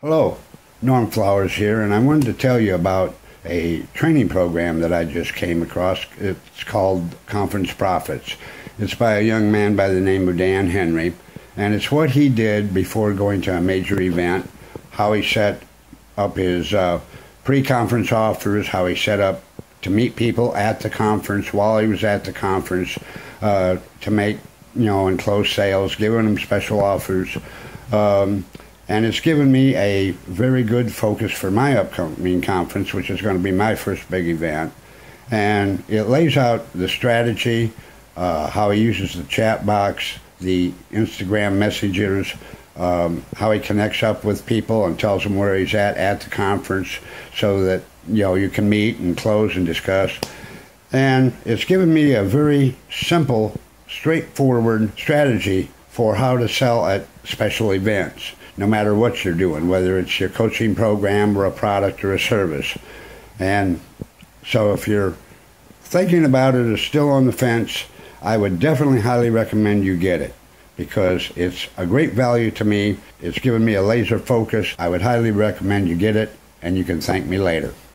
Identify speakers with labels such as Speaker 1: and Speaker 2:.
Speaker 1: Hello, Norm Flowers here, and I wanted to tell you about a training program that I just came across. It's called Conference Profits. It's by a young man by the name of Dan Henry, and it's what he did before going to a major event, how he set up his pre-conference offers, how he set up to meet people at the conference while he was at the conference, to make, and close sales, giving them special offers. And it's given me a very good focus for my upcoming conference, which is going to be my first big event. And it lays out the strategy, how he uses the chat box, the Instagram messengers, how he connects up with people and tells them where he's at the conference so that, you can meet and close and discuss. And it's given me a very simple, straightforward strategy for how to sell at special events, no matter what you're doing, whether it's your coaching program or a product or a service. And so if you're thinking about it or still on the fence, I would definitely highly recommend you get it, because it's a great value to me. It's given me a laser focus. I would highly recommend you get it, and you can thank me later.